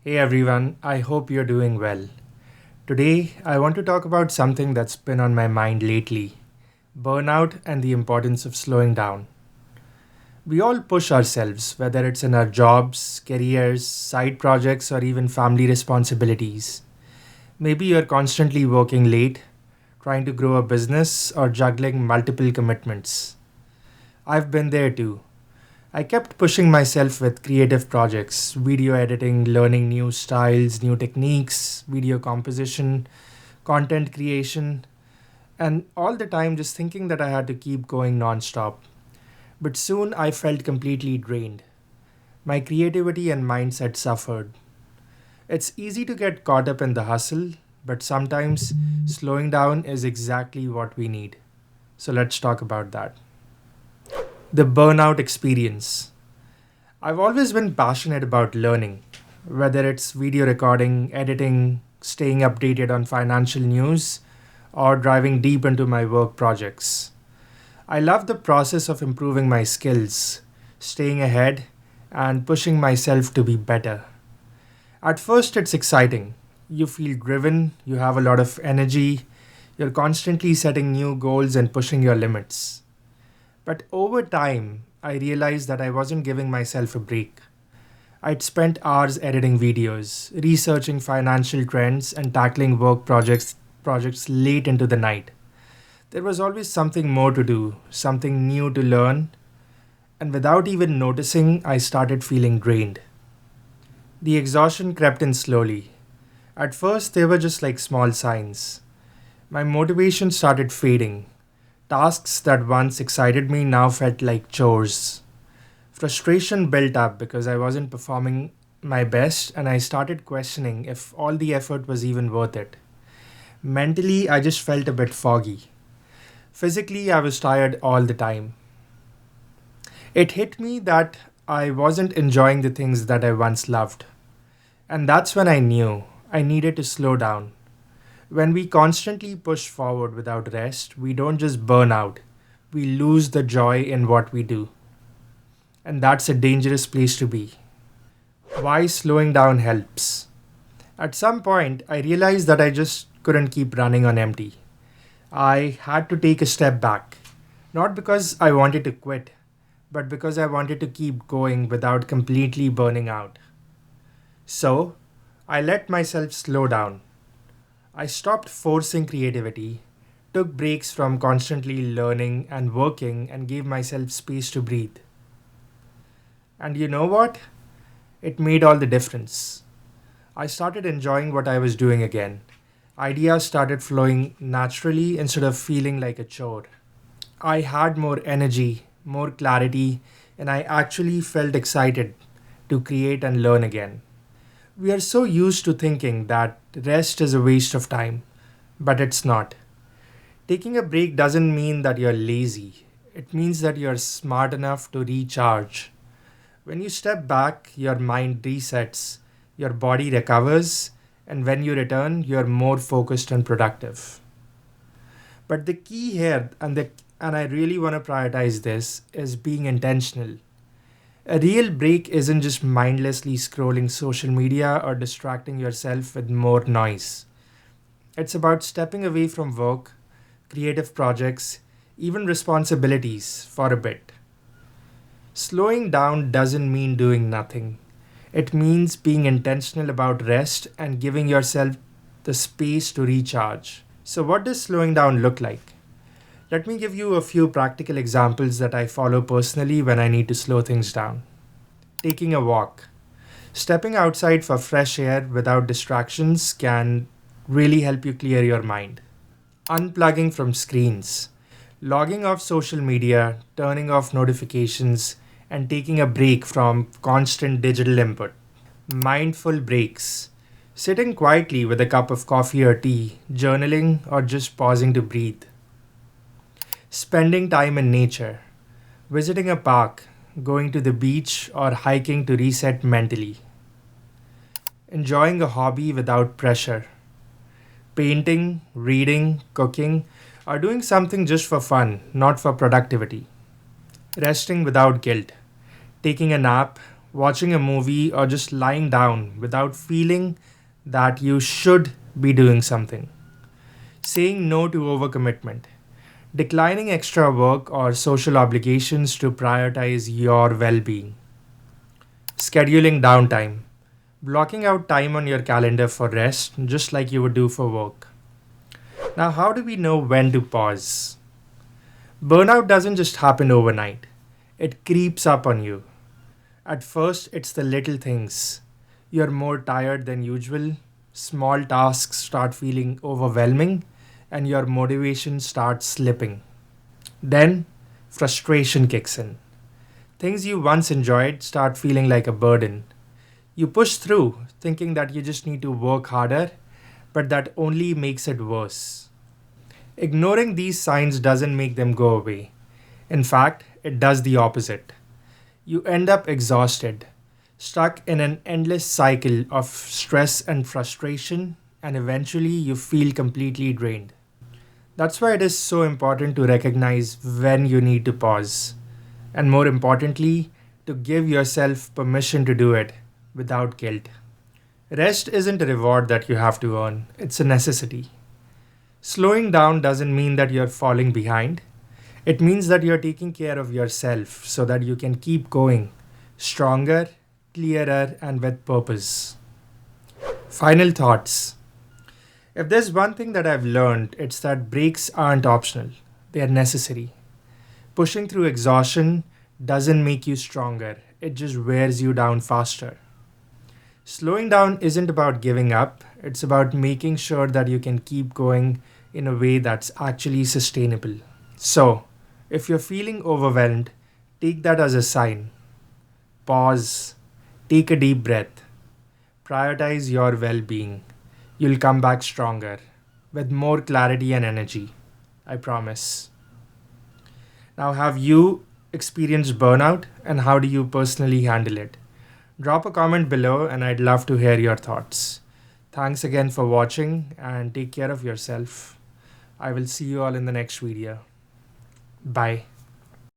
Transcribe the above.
Hey everyone, I hope you're doing well. Today, I want to talk about something that's been on my mind lately: burnout and the importance of slowing down. We all push ourselves, whether it's in our jobs, careers, side projects, or even family responsibilities. Maybe you're constantly working late, trying to grow a business, or juggling multiple commitments. I've been there too. I kept pushing myself with creative projects, video editing, learning new styles, new techniques, video composition, content creation, and all the time just thinking that I had to keep going nonstop. But soon I felt completely drained. My creativity and mindset suffered. It's easy to get caught up in the hustle, but sometimes slowing down is exactly what we need. So let's talk about that. The burnout experience. I've always been passionate about learning, whether it's video recording, editing, staying updated on financial news, or driving deep into my work projects. I love the process of improving my skills, staying ahead, and pushing myself to be better. At first, it's exciting. You feel driven, you have a lot of energy, you're constantly setting new goals and pushing your limits. But over time, I realized that I wasn't giving myself a break. I'd spent hours editing videos, researching financial trends, and tackling work projects late into the night. There was always something more to do, something new to learn, and without even noticing, I started feeling drained. The exhaustion crept in slowly. At first, they were just like small signs. My motivation started fading. Tasks that once excited me now felt like chores. Frustration built up because I wasn't performing my best, and I started questioning if all the effort was even worth it. Mentally, I just felt a bit foggy. Physically, I was tired all the time. It hit me that I wasn't enjoying the things that I once loved. And that's when I knew I needed to slow down. When we constantly push forward without rest, we don't just burn out, we lose the joy in what we do. And that's a dangerous place to be. Why slowing down helps? At some point, I realized that I just couldn't keep running on empty. I had to take a step back. Not because I wanted to quit, but because I wanted to keep going without completely burning out. So, I let myself slow down. I stopped forcing creativity, took breaks from constantly learning and working, and gave myself space to breathe. And you know what? It made all the difference. I started enjoying what I was doing again. Ideas started flowing naturally instead of feeling like a chore. I had more energy, more clarity, and I actually felt excited to create and learn again. We are so used to thinking that rest is a waste of time, but it's not. Taking a break doesn't mean that you're lazy, it means that you're smart enough to recharge. When you step back, your mind resets, your body recovers, and when you return, you're more focused and productive. But the key here, and I really want to prioritize this, is being intentional. A real break isn't just mindlessly scrolling social media or distracting yourself with more noise. It's about stepping away from work, creative projects, even responsibilities for a bit. Slowing down doesn't mean doing nothing. It means being intentional about rest and giving yourself the space to recharge. So, what does slowing down look like? Let me give you a few practical examples that I follow personally when I need to slow things down. Taking a walk. Stepping outside for fresh air without distractions can really help you clear your mind. Unplugging from screens. Logging off social media, turning off notifications, and taking a break from constant digital input. Mindful breaks. Sitting quietly with a cup of coffee or tea, journaling, or just pausing to breathe. Spending time in nature. Visiting a park, going to the beach, or hiking to reset mentally. Enjoying a hobby without pressure. Painting, reading, cooking, or doing something just for fun, not for productivity. Resting without guilt. Taking a nap, watching a movie, or just lying down without feeling that you should be doing something. Saying no to overcommitment. Declining extra work or social obligations to prioritize your well being. Scheduling downtime. Blocking out time on your calendar for rest, just like you would do for work. Now, how do we know when to pause? Burnout doesn't just happen overnight, it creeps up on you. At first, it's the little things. You're more tired than usual, small tasks start feeling overwhelming, and your motivation starts slipping. Then, frustration kicks in. Things you once enjoyed start feeling like a burden. You push through, thinking that you just need to work harder, but that only makes it worse. Ignoring these signs doesn't make them go away. In fact, it does the opposite. You end up exhausted, stuck in an endless cycle of stress and frustration, and eventually you feel completely drained. That's why it is so important to recognize when you need to pause, and more importantly, to give yourself permission to do it without guilt. Rest isn't a reward that you have to earn, it's a necessity. Slowing down doesn't mean that you're falling behind. It means that you're taking care of yourself so that you can keep going stronger, clearer, and with purpose. Final thoughts. If there's one thing that I've learned, it's that breaks aren't optional, they are necessary. Pushing through exhaustion doesn't make you stronger, it just wears you down faster. Slowing down isn't about giving up, it's about making sure that you can keep going in a way that's actually sustainable. So, if you're feeling overwhelmed, take that as a sign. Pause, take a deep breath, prioritize your well being. You'll come back stronger, with more clarity and energy. I promise. Now, have you experienced burnout and how do you personally handle it? Drop a comment below and I'd love to hear your thoughts. Thanks again for watching and take care of yourself. I will see you all in the next video. Bye.